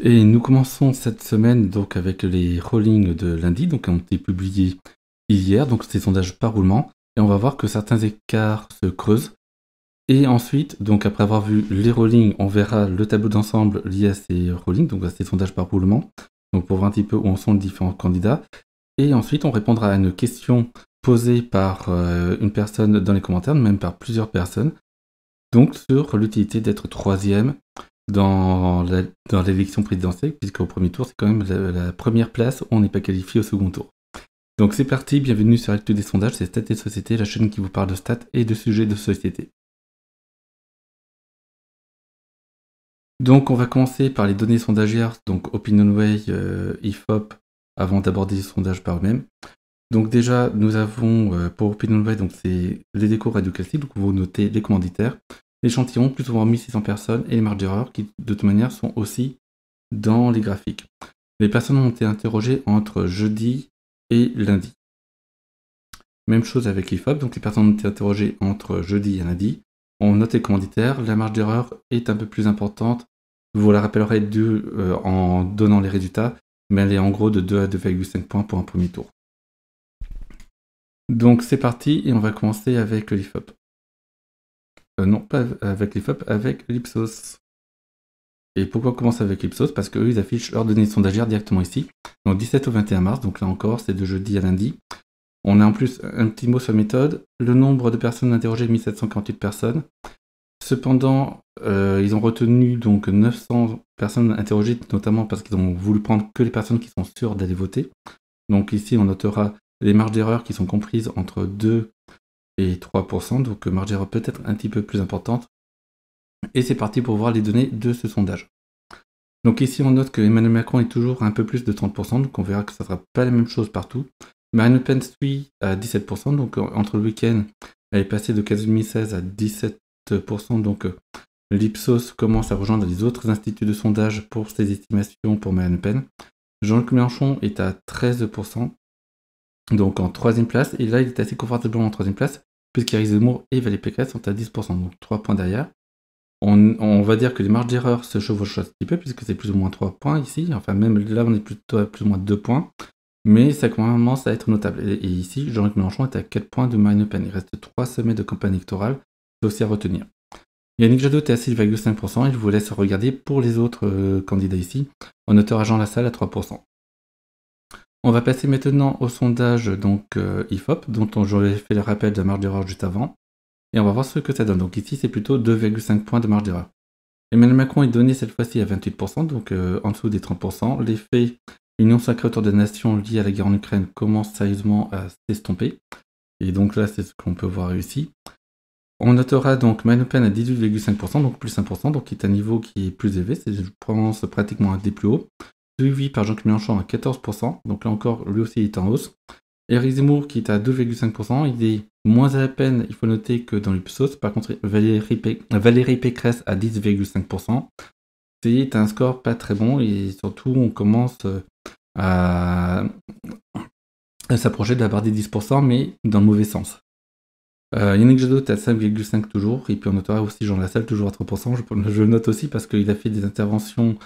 Et nous commençons cette semaine donc avec les rollings de lundi, donc qui ont été publiés hier, donc ces sondages par roulement, et on va voir que certains écarts se creusent. Et ensuite, donc après avoir vu les rollings, on verra le tableau d'ensemble lié à ces rollings, donc à ces sondages par roulement, donc pour voir un petit peu où en sont les différents candidats. Et ensuite, on répondra à une question posée par une personne dans les commentaires, même par plusieurs personnes, donc sur l'utilité d'être troisième dans l'élection présidentielle, puisqu'au premier tour, c'est quand même la première place où on n'est pas qualifié au second tour. Donc c'est parti, bienvenue sur Actu des sondages, c'est Stats et Société, la chaîne qui vous parle de stats et de sujets de société. Donc on va commencer par les données sondagières, donc OpinionWay, IFOP, avant d'aborder les sondages par eux-mêmes. Donc déjà, nous avons pour OpinionWay, donc c'est les décos radio-classiques, donc vous notez les commanditaires, l'échantillon, plus souvent 1600 personnes, et les marges d'erreur qui, de toute manière, sont aussi dans les graphiques. Les personnes ont été interrogées entre jeudi et lundi. Même chose avec l'IFOP, donc les personnes ont été interrogées entre jeudi et lundi. On note les commanditaires, la marge d'erreur est un peu plus importante. Vous la rappellerez en donnant les résultats, mais elle est en gros de 2 à 2,5 points pour un premier tour. Donc c'est parti, et on va commencer avec l'IFOP. Non, pas avec l'IFOP, avec l'Ipsos. Et pourquoi commencer avec l'Ipsos? Parce qu'eux, ils affichent leurs données sondagières directement ici. Donc 17 au 21 mars, donc là encore, c'est de jeudi à lundi. On a en plus un petit mot sur la méthode. Le nombre de personnes interrogées, 1748 personnes. Cependant, ils ont retenu donc 900 personnes interrogées, notamment parce qu'ils ont voulu prendre que les personnes qui sont sûres d'aller voter. Donc ici, on notera les marges d'erreur qui sont comprises entre 2 et 3%, donc marge d'erreur peut-être un petit peu plus importante. Et c'est parti pour voir les données de ce sondage. Donc ici, on note que Emmanuel Macron est toujours à un peu plus de 30%, donc on verra que ça ne sera pas la même chose partout. Marine Le Pen suit à 17%, donc entre le week-end, elle est passée de 2016 à 17%, donc l'Ipsos commence à rejoindre les autres instituts de sondage pour ses estimations pour Marine Le Pen. Jean-Luc Mélenchon est à 13%, donc en troisième place, et là il est assez confortablement en troisième place, puisqu'Éric Zemmour et Valérie Pécresse sont à 10%, donc 3 points derrière. On va dire que les marges d'erreur se chevauchent un petit peu, puisque c'est plus ou moins 3 points ici, enfin même là on est plutôt à plus ou moins 2 points, mais ça commence à être notable. Et ici, Jean-Luc Mélenchon est à 4 points de Marine Le Pen. Il reste 3 semaines de campagne électorale, c'est aussi à retenir. Yannick Jadot est à 6,5%, et je vous laisse regarder pour les autres candidats ici. On notera Jean Lassalle à 3%. On va passer maintenant au sondage donc IFOP, dont j'aurais fait le rappel de la marge d'erreur juste avant. Et on va voir ce que ça donne. Donc ici, c'est plutôt 2,5 points de marge d'erreur. Emmanuel Macron est donné cette fois-ci à 28%, donc en dessous des 30%. L'effet Union sacrée autour des nations liée à la guerre en Ukraine commence sérieusement à s'estomper. Et donc là, c'est ce qu'on peut voir ici. On notera donc Marine Le Pen à 18,5%, donc plus 1%, donc qui est un niveau qui est plus élevé. C'est, je pense, pratiquement un des plus hauts. Suivi par Jean-Luc Mélenchon à 14%, donc là encore, lui aussi, il est en hausse. Éric Zemmour qui est à 2,5%, il est moins à la peine, il faut noter que dans l'Ipsos. Par contre, Valérie Pécresse à 10,5%. C'est un score pas très bon, et surtout, on commence à s'approcher de la barre des 10%, mais dans le mauvais sens. Yannick Jadot est à 5,5 toujours, et puis on notera aussi Jean Lassalle toujours à 3%. Je le note aussi parce qu'il a fait des interventions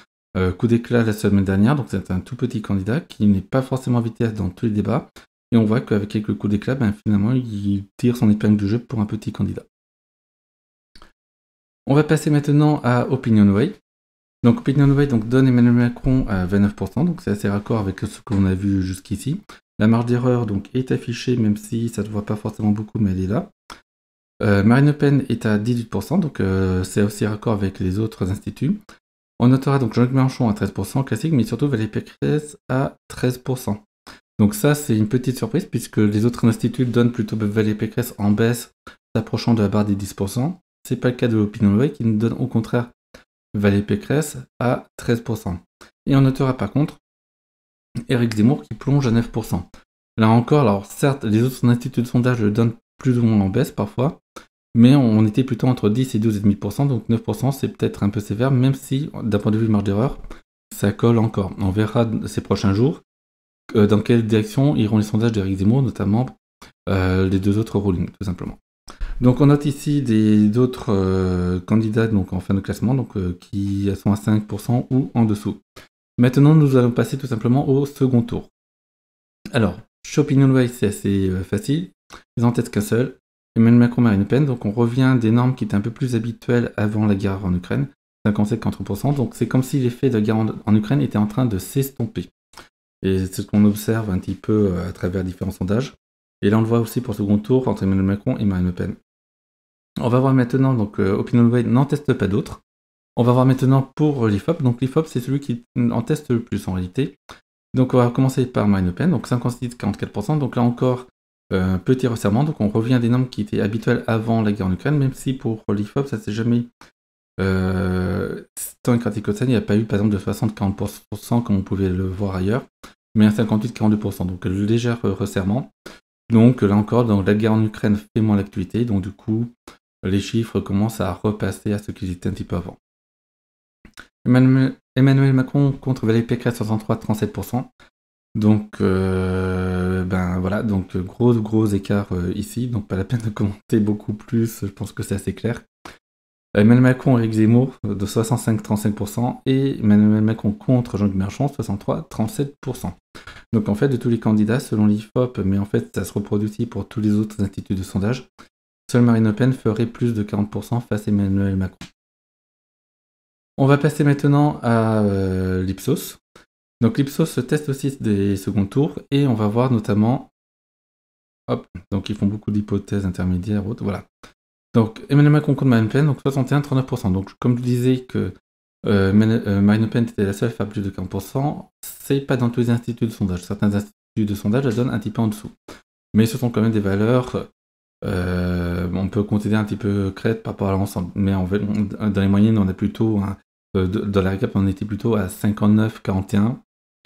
coup d'éclat la semaine dernière, donc c'est un tout petit candidat qui n'est pas forcément vitesse dans tous les débats, et on voit qu'avec quelques coups d'éclat, finalement il tire son épingle du jeu pour un petit candidat. On va passer maintenant à OpinionWay. Donc OpinionWay donne Emmanuel Macron à 29%, donc c'est assez raccord avec ce que l'on a vu jusqu'ici. La marge d'erreur donc est affichée, même si ça ne se voit pas forcément beaucoup, mais elle est là. Marine Le Pen est à 18%, donc c'est aussi raccord avec les autres instituts. On notera donc Jean-Luc Mélenchon à 13%, classique, mais surtout Valérie Pécresse à 13%. Donc ça, c'est une petite surprise, puisque les autres instituts donnent plutôt Valérie Pécresse en baisse, s'approchant de la barre des 10%. C'est pas le cas de OpinionWay, qui nous donne au contraire Valérie Pécresse à 13%. Et on notera par contre Éric Zemmour qui plonge à 9%. Là encore, alors certes, les autres instituts de sondage le donnent plus ou moins en baisse parfois, mais on était plutôt entre 10 et 12,5%, donc 9% c'est peut-être un peu sévère, même si d'un point de vue marge d'erreur, ça colle encore. On verra ces prochains jours dans quelle direction iront les sondages d'Éric Zemmour, notamment les deux autres rulings, tout simplement. Donc on note ici d'autres candidats donc en fin de classement, donc qui sont à 5% ou en dessous. Maintenant, nous allons passer tout simplement au second tour. Alors, chez OpinionWay, c'est assez facile. Ils en testent qu'un seul. Emmanuel Macron, Marine Le Pen. Donc, on revient des normes qui étaient un peu plus habituelles avant la guerre en Ukraine, 57-40%. Donc, c'est comme si l'effet de la guerre en Ukraine était en train de s'estomper. Et c'est ce qu'on observe un petit peu à travers différents sondages. Et là, on le voit aussi pour le second tour entre Emmanuel Macron et Marine Le Pen. On va voir maintenant, donc OpinionWay n'en teste pas d'autres. On va voir maintenant pour l'IFOP. Donc l'IFOP, c'est celui qui en teste le plus en réalité. Donc on va commencer par Marine Le Pen, donc 56-44%. Donc là encore, petit resserrement. Donc on revient à des normes qui étaient habituelles avant la guerre en Ukraine, même si pour l'IFOP, ça s'est jamais tant éclaté que ça. Il n'y a pas eu par exemple de 60-40% comme on pouvait le voir ailleurs, mais un 58-42%. Donc léger resserrement. Donc là encore, donc, la guerre en Ukraine fait moins l'actualité, donc du coup, les chiffres commencent à repasser à ce qu'ils étaient un petit peu avant. Emmanuel Macron contre Valérie Pécresse 63-37%. Donc, ben voilà, donc gros écart ici, donc pas la peine de commenter beaucoup plus, je pense que c'est assez clair. Emmanuel Macron et Éric Zemmour de 65-35% et Emmanuel Macron contre Jean-Luc Mélenchon 63-37%. Donc en fait, de tous les candidats, selon l'IFOP, mais en fait ça se reproduit aussi pour tous les autres instituts de sondage, seule Marine Le Pen ferait plus de 40% face à Emmanuel Macron. On va passer maintenant à l'Ipsos. Donc l'Ipsos teste aussi des seconds tours et on va voir notamment, donc ils font beaucoup d'hypothèses intermédiaires, autres, voilà. Donc Emmanuel Macron contre Marine Le Pen, donc 61-39%. Donc comme je disais que Marine Le Pen était la seule à faire plus de 40%, c'est pas dans tous les instituts de sondage. Certains instituts de sondage la donnent un petit peu en dessous. Mais ce sont quand même des valeurs, on peut considérer un petit peu crêtes par rapport à l'ensemble. Mais dans les moyennes, on a plutôt, dans la récap, on était plutôt à 59-41,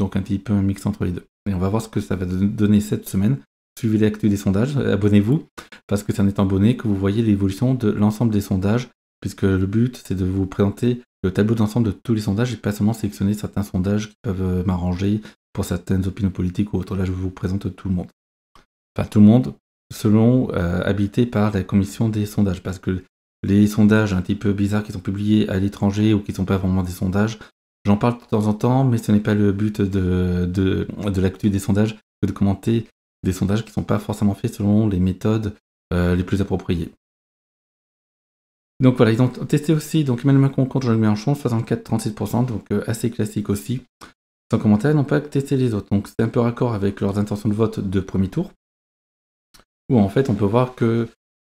donc un petit peu un mix entre les deux. Et on va voir ce que ça va donner cette semaine. Suivez l'actu des sondages, abonnez-vous, parce que c'est en étant abonné que vous voyez l'évolution de l'ensemble des sondages, puisque le but, c'est de vous présenter le tableau d'ensemble de tous les sondages et pas seulement sélectionner certains sondages qui peuvent m'arranger pour certaines opinions politiques ou autres. Là, je vous présente tout le monde. Enfin, tout le monde, selon habité par la commission des sondages, parce que les sondages un petit peu bizarres qui sont publiés à l'étranger ou qui ne sont pas vraiment des sondages, j'en parle de temps en temps, mais ce n'est pas le but de l'actu des sondages que de commenter des sondages qui ne sont pas forcément faits selon les méthodes les plus appropriées. Donc voilà, ils ont testé aussi donc Emmanuel Macron contre Jean-Luc Mélenchon, 64-36%, donc assez classique aussi. Sans commentaire, ils n'ont pas testé les autres. Donc c'est un peu raccord avec leurs intentions de vote de premier tour, où en fait on peut voir que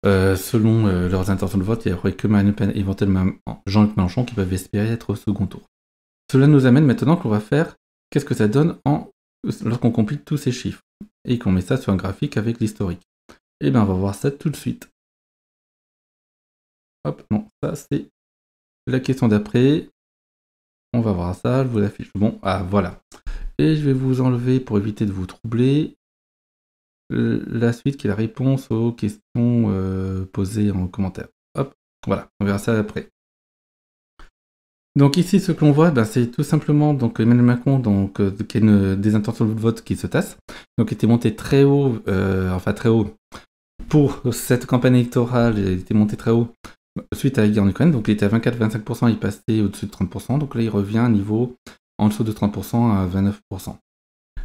selon leurs intentions de vote, il n'y aurait que Marine Le Pen et éventuellement Jean-Luc Mélenchon qui peuvent espérer être au second tour. Cela nous amène maintenant qu'on va faire qu'est-ce que ça donne lorsqu'on compile tous ces chiffres et qu'on met ça sur un graphique avec l'historique. Et bien on va voir ça tout de suite. Hop, non, ça c'est la question d'après. On va voir ça, je vous l'affiche. Bon, voilà. Et je vais vous enlever pour éviter de vous troubler la suite qui est la réponse aux questions posées en commentaire. Hop, voilà, on verra ça après. Donc ici, ce que l'on voit, c'est tout simplement donc Emmanuel Macron, donc qui a des intentions de vote qui se tassent, donc il était monté très haut, très haut pour cette campagne électorale, il était monté très haut suite à la guerre en Ukraine, donc il était à 24-25%, il passait au-dessus de 30%, donc là il revient à un niveau en dessous de 30% à 29%.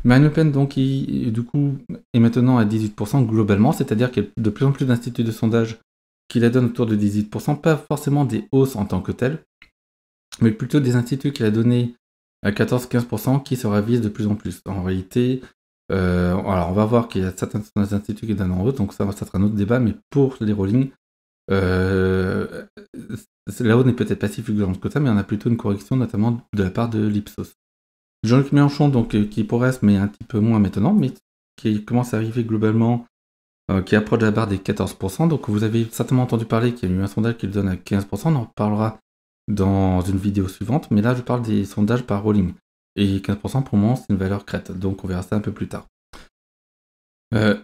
Marine Le Pen, donc, du coup, est maintenant à 18% globalement, c'est-à-dire qu'il y a de plus en plus d'instituts de sondage qui la donnent autour de 18%, pas forcément des hausses en tant que telles, mais plutôt des instituts qui la donné à 14-15% qui se ravisent de plus en plus. En réalité, alors on va voir qu'il y a certains instituts qui donnent en hausse, donc ça sera un autre débat, mais pour les rollings, la hausse n'est peut-être pas si fulgurante que ça, mais on a plutôt une correction, notamment de la part de l'Ipsos. Jean-Luc Mélenchon, donc, qui progresse, mais un petit peu moins maintenant, mais qui commence à arriver globalement, qui approche la barre des 14%. Donc vous avez certainement entendu parler qu'il y a eu un sondage qui le donne à 15%, on en reparlera dans une vidéo suivante, mais là je parle des sondages par rolling. Et 15% pour le moment c'est une valeur crête, donc on verra ça un peu plus tard.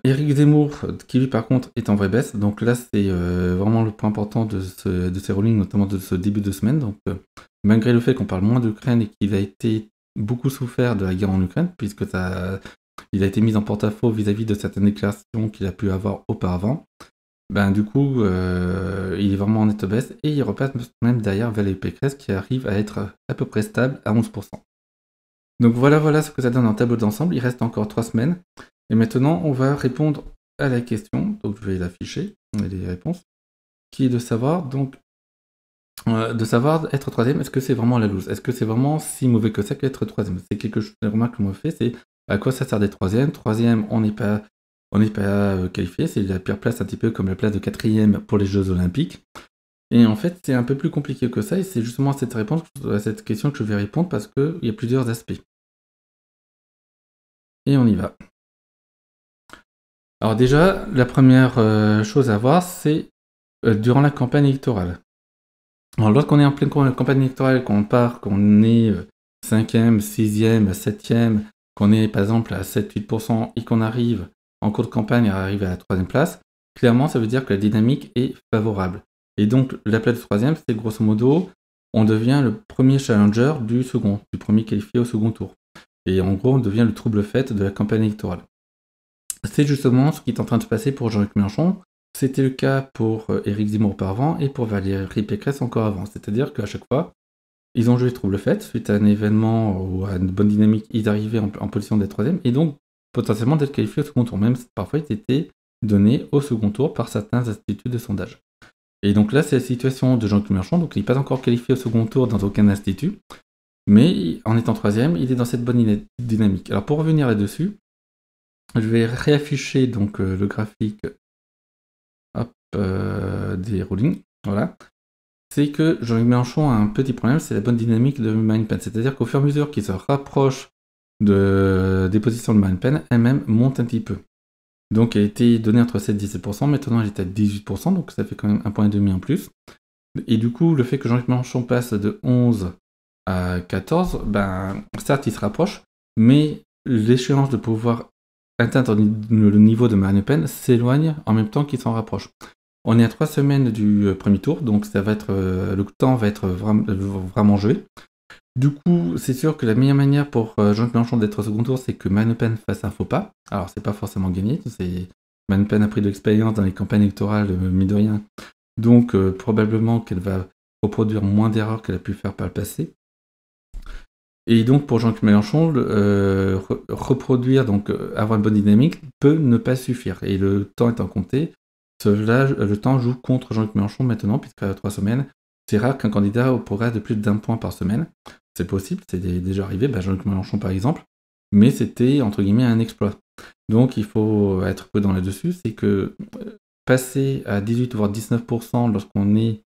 Éric Zemmour, qui lui par contre est en vraie baisse, donc là c'est vraiment le point important de ces rollings, notamment de ce début de semaine. Donc malgré le fait qu'on parle moins d'Ukraine et qu'il a été beaucoup souffert de la guerre en Ukraine, puisque il a été mis en porte-à-faux vis-à-vis de certaines déclarations qu'il a pu avoir auparavant, du coup il est vraiment en nette baisse et il repasse même derrière Valérie Pécresse qui arrive à être à peu près stable à 11%. Donc voilà ce que ça donne en tableau d'ensemble. Il reste encore 3 semaines. Et maintenant, on va répondre à la question. Donc je vais l'afficher, les réponses, qui est de savoir être troisième, est-ce que c'est vraiment la loose? Est-ce que c'est vraiment si mauvais que ça qu'être troisième? C'est quelque chose, une remarque que moi fait, c'est à quoi ça sert d'être troisième? Troisième, on n'est pas qualifié, c'est la pire place, un petit peu comme la place de quatrième pour les Jeux Olympiques. Et en fait, c'est un peu plus compliqué que ça, et c'est justement à cette question que je vais répondre parce qu'il y a plusieurs aspects. Et on y va. Alors déjà, la première chose à voir, c'est durant la campagne électorale. Alors lorsqu'on est en pleine campagne électorale, qu'on est 5e, 6e, 7e, qu'on est par exemple à 7-8% et qu'on arrive en cours de campagne à arriver à la 3e place, clairement ça veut dire que la dynamique est favorable. Et donc la place de 3e, c'est grosso modo, on devient le premier challenger du premier qualifié au second tour. Et en gros, on devient le trouble fête de la campagne électorale. C'est justement ce qui est en train de se passer pour Jean-Luc Mélenchon. C'était le cas pour Éric Zemmour auparavant et pour Valérie Pécresse encore avant. C'est-à-dire qu'à chaque fois, ils ont joué trouble fête suite à un événement ou à une bonne dynamique, ils arrivaient en position d'être troisième et donc potentiellement d'être qualifiés au second tour. Même parfois, ils étaient donnés au second tour par certains instituts de sondage. Et donc là, c'est la situation de Jean-Luc Mélenchon. Donc il n'est pas encore qualifié au second tour dans aucun institut, mais en étant troisième, il est dans cette bonne dynamique. Alors pour revenir là-dessus, je vais réafficher donc le graphique des rulings. Voilà. C'est que Jean-Luc Mélenchon a un petit problème, c'est la bonne dynamique de Marine Le Pen. C'est-à-dire qu'au fur et à mesure qu'il se rapproche des positions de Marine Le Pen, elle-même monte un petit peu. Donc elle a été donnée entre 7 et 17%, maintenant elle est à 18%, donc ça fait quand même 1,5 point en plus. Et du coup, le fait que Jean-Luc Mélenchon passe de 11 à 14, ben certes il se rapproche, mais l'échéance de pouvoir atteindre le niveau de Marine Le Pen s'éloigne en même temps qu'il s'en rapproche. On est à 3 semaines du premier tour, donc ça va être, le temps va être vraiment joué. Du coup, c'est sûr que la meilleure manière pour Jean-Luc Mélenchon d'être au second tour, c'est que Marine Le Pen fasse un faux pas. Alors, c'est pas forcément gagné. Marine Le Pen a pris de l'expérience dans les campagnes électorales, mine de rien. Donc, probablement qu'elle va reproduire moins d'erreurs qu'elle a pu faire par le passé. Et donc, pour Jean-Luc Mélenchon, reproduire, donc avoir une bonne dynamique, peut ne pas suffire. Et le temps étant compté, le temps joue contre Jean-Luc Mélenchon maintenant, puisqu'à 3 semaines, c'est rare qu'un candidat progresse de plus d'1 point par semaine. C'est possible, c'est déjà arrivé, Jean-Luc Mélenchon par exemple, mais c'était entre guillemets un exploit. Donc il faut être prudent là-dessus, c'est que passer à 18 voire 19% lorsqu'on est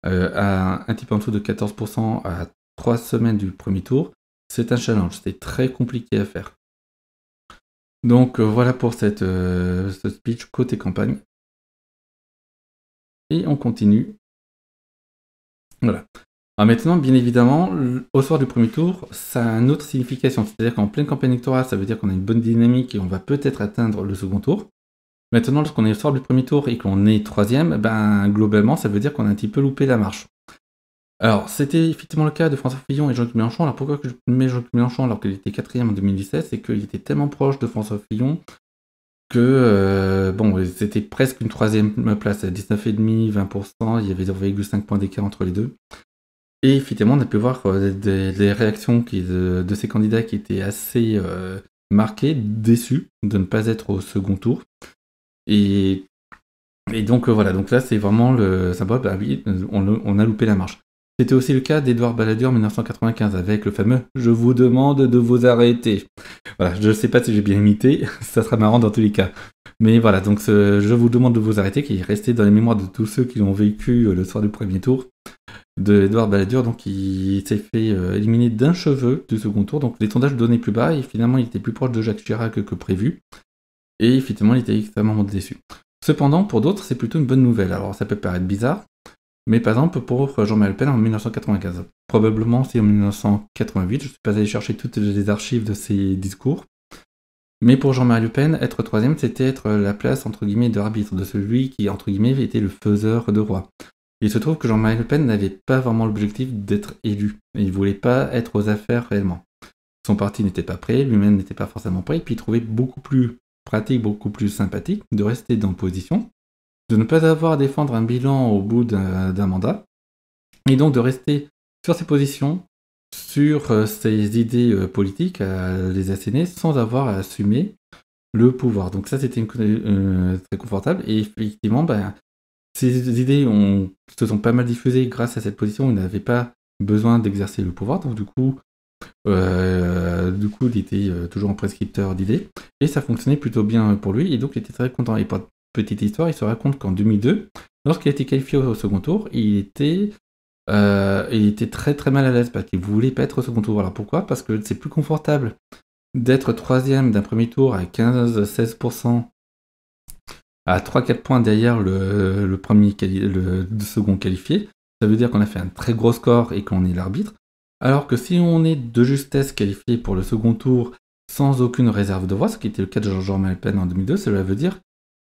à un petit peu en dessous de 14% à 3 semaines du premier tour, c'est un challenge, c'est très compliqué à faire. Donc voilà pour ce speech côté campagne. Et on continue. Voilà. Alors maintenant, bien évidemment, au soir du premier tour, ça a une autre signification. C'est-à-dire qu'en pleine campagne électorale, ça veut dire qu'on a une bonne dynamique et on va peut-être atteindre le second tour. Maintenant, lorsqu'on est au soir du premier tour et qu'on est troisième, globalement, ça veut dire qu'on a un petit peu loupé la marche. Alors, c'était effectivement le cas de François Fillon et Jean-Luc Mélenchon. Alors pourquoi je mets Jean-Luc Mélenchon alors qu'il était quatrième en 2017? C'est qu'il était tellement proche de François Fillon que c'était presque une troisième place, à 19,5, 20%, il y avait 0,5 points d'écart entre les deux. Et effectivement, on a pu voir des réactions de ces candidats qui étaient assez marquées, déçus de ne pas être au second tour. Et donc voilà, donc là c'est vraiment le symbole, oui, on a loupé la marche. C'était aussi le cas d'Édouard Balladur en 1995 avec le fameux « Je vous demande de vous arrêter ». Voilà, je ne sais pas si j'ai bien imité, ça sera marrant dans tous les cas. Mais voilà, donc ce « Je vous demande de vous arrêter » qui est resté dans les mémoires de tous ceux qui l'ont vécu le soir du premier tour de Édouard Balladur, donc il s'est fait éliminer d'un cheveu du second tour, donc les sondages donnaient plus bas et finalement il était plus proche de Jacques Chirac que prévu. Et effectivement, il était extrêmement déçu. Cependant, pour d'autres, c'est plutôt une bonne nouvelle. Alors ça peut paraître bizarre, mais par exemple pour Jean-Marie Le Pen en 1995, probablement aussi en 1988, je ne suis pas allé chercher toutes les archives de ses discours, mais pour Jean-Marie Le Pen, être troisième, c'était être la place entre guillemets d'arbitre, de celui qui entre guillemets était le faiseur de roi. Il se trouve que Jean-Marie Le Pen n'avait pas vraiment l'objectif d'être élu, et il ne voulait pas être aux affaires réellement. Son parti n'était pas prêt, lui-même n'était pas forcément prêt, et puis il trouvait beaucoup plus pratique, beaucoup plus sympathique de rester dans position, de ne pas avoir à défendre un bilan au bout d'un mandat, et donc de rester sur ses positions, sur ses idées politiques, à les asséner sans avoir à assumer le pouvoir. Donc ça, c'était très confortable. Et effectivement, ces idées se sont pas mal diffusées grâce à cette position. Il n'avait pas besoin d'exercer le pouvoir. Donc du coup, il était toujours un prescripteur d'idées. Et ça fonctionnait plutôt bien pour lui. Et donc, il était très content. Et pour petite histoire, il se raconte qu'en 2002, lorsqu'il a été qualifié au second tour, il était très très mal à l'aise parce qu'il voulait pas être au second tour. Alors pourquoi? Parce que c'est plus confortable d'être troisième d'un premier tour à 15-16%, à 3-4 points derrière le second qualifié. Ça veut dire qu'on a fait un très gros score et qu'on est l'arbitre. Alors que si on est de justesse qualifié pour le second tour sans aucune réserve de voix, ce qui était le cas de Jean-Marie Le Pen en 2002, cela veut dire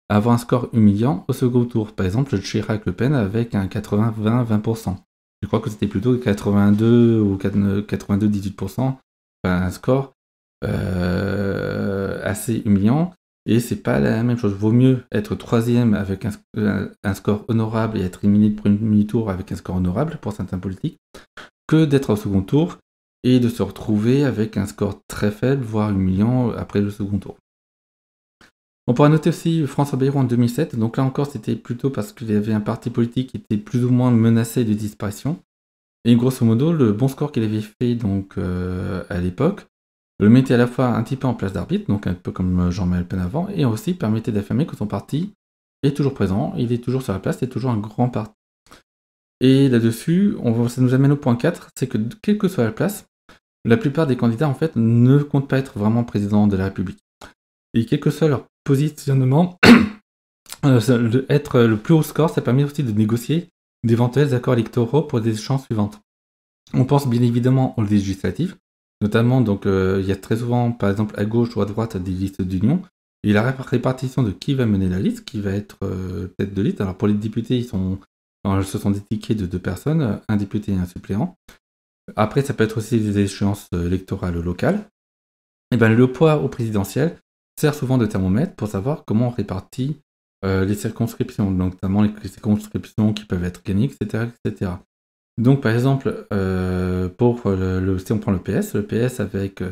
avoir un score humiliant au second tour. Par exemple, Chirac-Le Pen avec un 80-20%. Je crois que c'était plutôt 82 ou 82-18%, un score assez humiliant. Et c'est pas la même chose. Vaut mieux être troisième avec un score honorable et être éliminé de premier tour avec un score honorable pour certains politiques, que d'être au second tour et de se retrouver avec un score très faible, voire humiliant après le second tour. On pourra noter aussi François Bayrou en 2007. Donc là encore, c'était plutôt parce qu'il y avait un parti politique qui était plus ou moins menacé de disparition. Et grosso modo, le bon score qu'il avait fait donc à l'époque le mettait à la fois un petit peu en place d'arbitre, donc un peu comme Jean-Marie Le Pen avant, et aussi permettait d'affirmer que son parti est toujours présent, il est toujours sur la place, c'est toujours un grand parti. Et là-dessus, ça nous amène au point 4, c'est que quelle que soit la place, la plupart des candidats en fait ne comptent pas être vraiment président de la République. Et quel que soit leur positionnement, être le plus haut score, ça permet aussi de négocier d'éventuels accords électoraux pour les échéances suivantes. On pense bien évidemment aux législatives, notamment donc il y a très souvent par exemple à gauche ou à droite des listes d'union, et la répartition de qui va mener la liste, qui va être tête de liste. Alors pour les députés, ce sont des tickets de 2 personnes, un député et un suppléant. Après, ça peut être aussi des échéances électorales locales. Et le poids au présidentiel sert souvent de thermomètre pour savoir comment on répartit les circonscriptions, donc notamment les circonscriptions qui peuvent être gagnées, etc. etc. Donc par exemple, si on prend le PS avec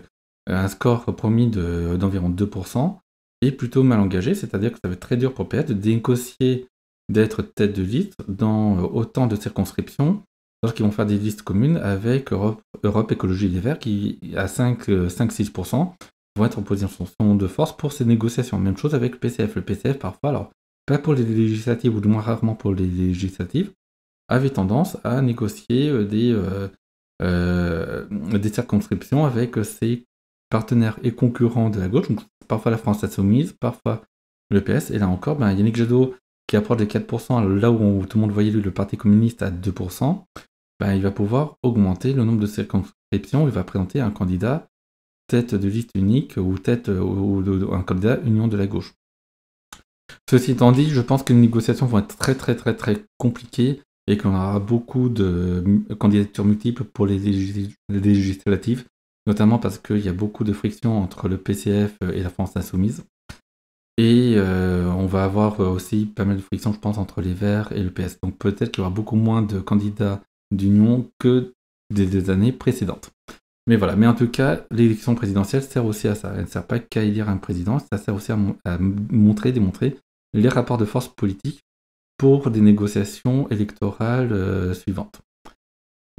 un score promis d'environ 2%, est plutôt mal engagé, c'est-à-dire que ça va être très dur pour le PS de négocier d'être tête de liste dans autant de circonscriptions, lorsqu'ils vont faire des listes communes avec Europe Écologie Les Verts qui, à 5-6%, vont être en position de force pour ces négociations. Même chose avec le PCF. Le PCF, parfois, alors pas pour les législatives, ou du moins rarement pour les législatives, avait tendance à négocier des circonscriptions avec ses partenaires et concurrents de la gauche, donc parfois la France Insoumise, parfois le PS, et là encore, Yannick Jadot, qui approche des 4%, là où tout le monde voyait lui, le Parti communiste à 2%, il va pouvoir augmenter le nombre de circonscriptions, il va présenter un candidat tête de liste unique ou un candidat union de la gauche. Ceci étant dit, je pense que les négociations vont être très très très très compliquées et qu'on aura beaucoup de candidatures multiples pour les législatives, notamment parce qu'il y a beaucoup de friction entre le PCF et la France Insoumise. Et on va avoir aussi pas mal de friction, je pense, entre les Verts et le PS. Donc peut-être qu'il y aura beaucoup moins de candidats d'union que des années précédentes. Mais voilà, mais en tout cas, l'élection présidentielle sert aussi à ça. Elle ne sert pas qu'à élire un président, ça sert aussi à démontrer les rapports de force politiques pour des négociations électorales suivantes.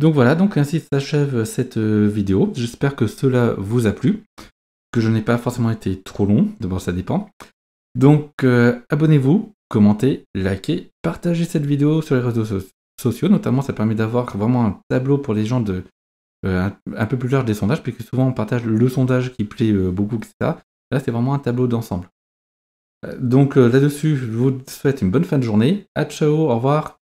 Donc voilà, donc ainsi s'achève cette vidéo. J'espère que cela vous a plu, que je n'ai pas forcément été trop long, d'abord ça dépend. Donc abonnez-vous, commentez, likez, partagez cette vidéo sur les réseaux sociaux, notamment ça permet d'avoir vraiment un tableau pour les gens un peu plus large des sondages, puisque souvent on partage le sondage qui plaît beaucoup, etc. Là c'est vraiment un tableau d'ensemble. Donc là-dessus, je vous souhaite une bonne fin de journée. À ciao, au revoir.